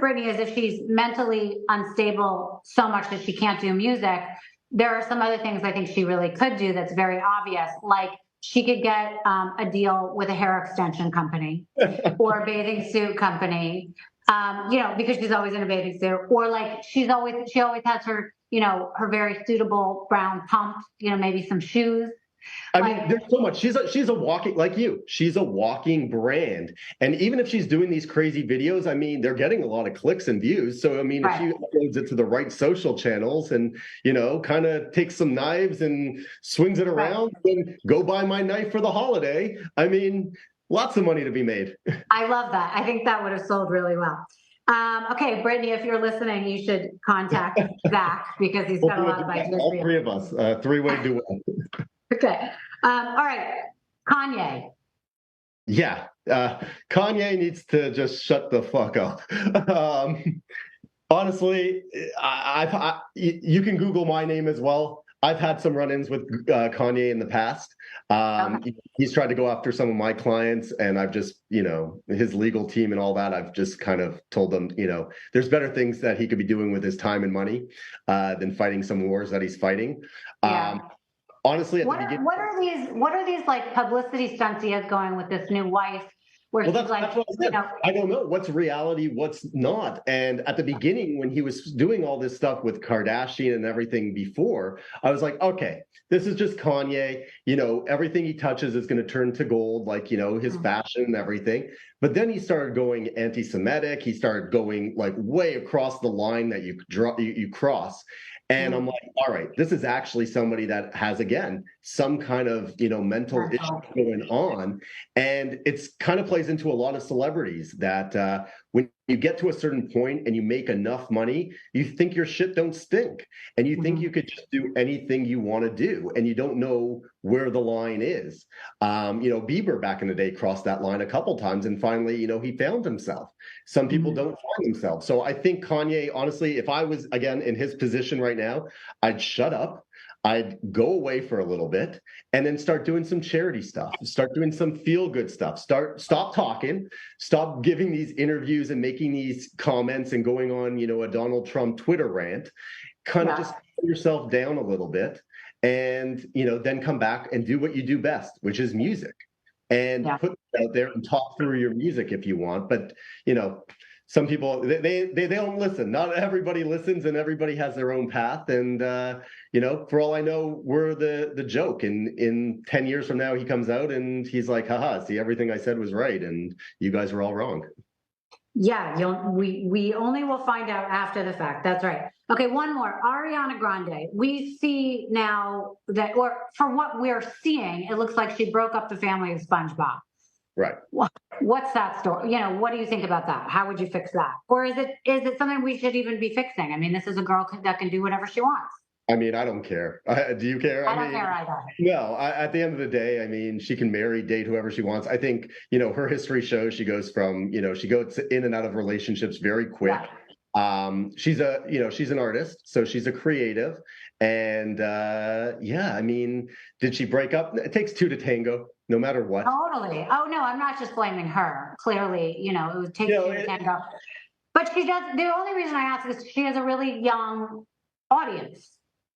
with Britney is if she's mentally unstable so much that she can't do music, there are some other things I think she really could do that's very obvious. Like she could get a deal with a hair extension company or a bathing suit company, because she's always in a bathing suit, or like she always has her, her very suitable brown pump, maybe some shoes. I mean, there's so much. She's a walking, like you. She's a walking brand, and even if she's doing these crazy videos, I mean, they're getting a lot of clicks and views. So I mean, if she uploads it to the right social channels and kind of takes some knives and swings it around, and go buy my knife for the holiday. I mean, lots of money to be made. I love that. I think that would have sold really well. Okay, Brittany, if you're listening, you should contact Zack because he's got a lot of ideas. All three of us, three-way duet. Okay. All right. Kanye. Yeah. Kanye needs to just shut the fuck up. Honestly, you can Google my name as well. I've had some run-ins with Kanye in the past. He's tried to go after some of my clients, and I've just, his legal team and all that, I've just kind of told them, there's better things that he could be doing with his time and money than fighting some wars that he's fighting. Yeah. Honestly, what are these like publicity stunts he has going with this new wife? Where that's what I said. I don't know what's reality, what's not. And at the beginning, when he was doing all this stuff with Kardashian and everything before, I was like, okay, this is just Kanye. Everything he touches is going to turn to gold, like, his fashion and everything. But then he started going anti-Semitic. He started going like way across the line that you cross. And I'm like, all right, this is actually somebody that has, again, some kind of, mental issue going on. And it's kind of plays into a lot of celebrities that when you get to a certain point and you make enough money, you think your shit don't stink. And you think you could just do anything you want to do. And you don't know where the line is. Bieber back in the day crossed that line a couple times. And finally, he found himself. Some people don't find themselves. So I think Kanye, honestly, if I was, again, in his position right now, I'd shut up. I'd go away for a little bit and then start doing some charity stuff, start doing some feel-good stuff, stop talking, stop giving these interviews and making these comments and going on, a Donald Trump Twitter rant, kind of just put yourself down a little bit and, then come back and do what you do best, which is music, and put it out there and talk through your music if you want. But, some people, they don't listen. Not everybody listens, and everybody has their own path. And, for all I know, we're the joke. And in 10 years from now, he comes out and he's like, haha, see, everything I said was right. And you guys were all wrong. Yeah, we only will find out after the fact. That's right. Okay, one more. Ariana Grande. We see now that, or from what we're seeing, it looks like she broke up the family of SpongeBob. Right. What's that story? What do you think about that? How would you fix that? Or is it something we should even be fixing? I mean, this is a girl that can do whatever she wants. I mean, I don't care. Do you care? I don't care either. No, at the end of the day, I mean, she can marry, date whoever she wants. I think, her history shows she goes from, she goes in and out of relationships very quick. Yeah. She's an artist, so she's a creative. And I mean, did she break up? It takes two to tango, no matter what. Totally. Oh, no, I'm not just blaming her. Clearly, it would take two to tango. But she does. The only reason I ask is she has a really young audience.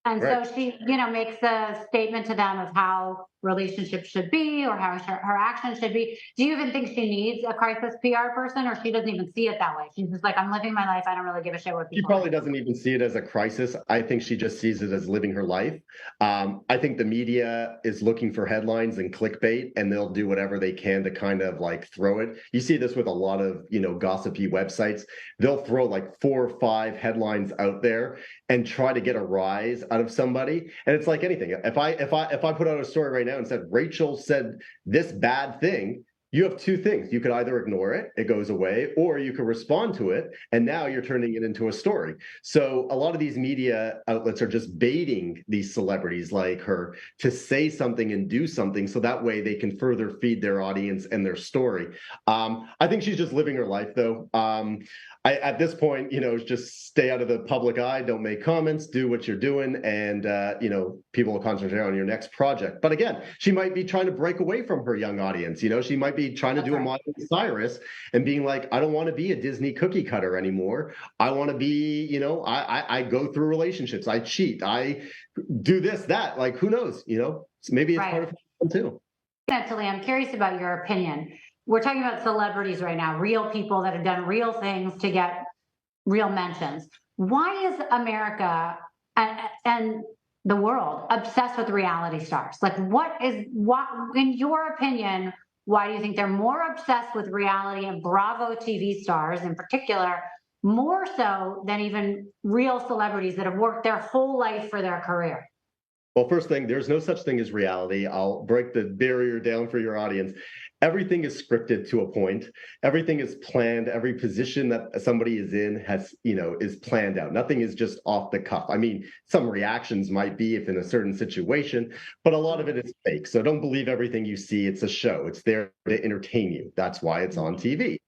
And so she, makes a statement to them of how relationships should be or how her actions should be. Do you even think she needs a crisis PR person, or she doesn't even see it that way? She's just like, I'm living my life. I don't really give a shit what people. She probably doesn't even see it as a crisis. I think she just sees it as living her life. I think the media is looking for headlines and clickbait, and they'll do whatever they can to kind of like throw it. You see this with a lot of, gossipy websites. They'll throw like 4 or 5 headlines out there and try to get a rise out of somebody. And it's like anything. If I put out a story right now and said Rachel said this bad thing, you have two things. You could either ignore it, it goes away, or you could respond to it, and now you're turning it into a story. So a lot of these media outlets are just baiting these celebrities like her to say something and do something, so that way they can further feed their audience and their story. I think she's just living her life, though. at this point, just stay out of the public eye, don't make comments, do what you're doing, and people will concentrate on your next project. But again, she might be trying to break away from her young audience. She might be trying to do a Miley Cyrus and being like, I don't want to be a Disney cookie cutter anymore. I want to be, I go through relationships, I cheat, I do this, that. Like, who knows? Maybe it's part of it too. Natalie, I'm curious about your opinion. We're talking about celebrities right now, real people that have done real things to get real mentions. Why is America and the world obsessed with reality stars? Like, what, in your opinion, why do you think they're more obsessed with reality and Bravo TV stars in particular, more so than even real celebrities that have worked their whole life for their career? Well, first thing, there's no such thing as reality. I'll break the barrier down for your audience. Everything is scripted to a point. Everything is planned. Every position that somebody is in is planned out. Nothing is just off the cuff. I mean, some reactions might be if in a certain situation, but a lot of it is fake. So don't believe everything you see. It's a show. It's there to entertain you. That's why it's on TV.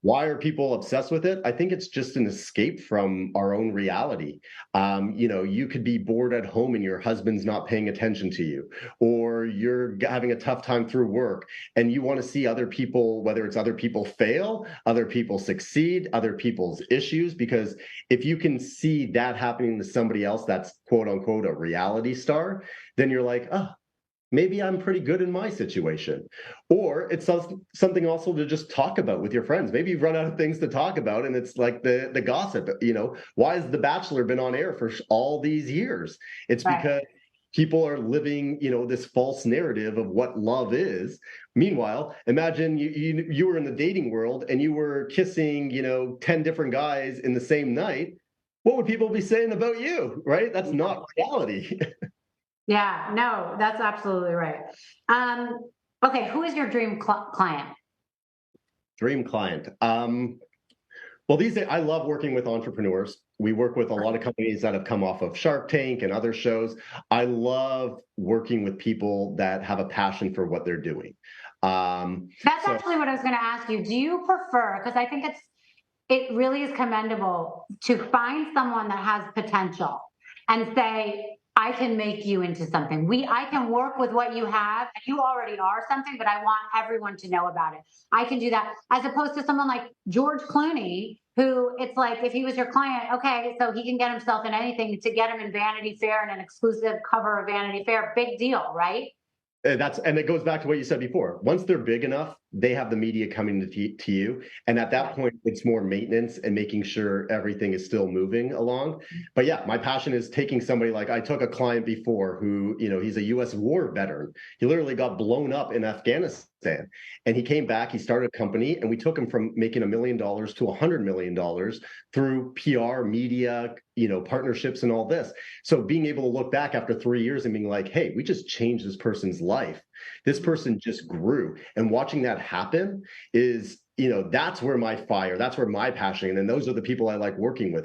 Why are people obsessed with it? I think it's just an escape from our own reality. You could be bored at home and your husband's not paying attention to you, or you're having a tough time through work and you want to see other people, whether it's other people fail, other people succeed, other people's issues, because if you can see that happening to somebody else that's quote unquote a reality star, then you're like, oh, maybe I'm pretty good in my situation. Or it's something also to just talk about with your friends. Maybe you've run out of things to talk about and it's like the gossip, why has The Bachelor been on air for all these years? It's because people are living, this false narrative of what love is. Meanwhile, imagine you were in the dating world and you were kissing, 10 different guys in the same night. What would people be saying about you, right? That's not reality. Yeah, no, that's absolutely right. Okay, who is your dream client? Dream client. Well, these days, I love working with entrepreneurs. We work with a lot of companies that have come off of Shark Tank and other shows. I love working with people that have a passion for what they're doing. That's actually what I was going to ask you. Do you prefer, because I think it really is commendable to find someone that has potential and say, I can make you into something. I can work with what you have, and you already are something, but I want everyone to know about it. I can do that, as opposed to someone like George Clooney, who it's like, if he was your client, okay, so he can get himself in anything to get him in Vanity Fair and an exclusive cover of Vanity Fair. Big deal, right? And it goes back to what you said before. Once they're big enough, they have the media coming to you. And at that point, it's more maintenance and making sure everything is still moving along. But yeah, my passion is taking somebody like I took a client before who, he's a US war veteran. He literally got blown up in Afghanistan. And he came back, he started a company, and we took him from making $1 million to $100 million through PR, media, partnerships and all this. So being able to look back after 3 years and being like, hey, we just changed this person's life. This person just grew. And watching that happen is, that's where my fire, that's where my passion, and those are the people I like working with.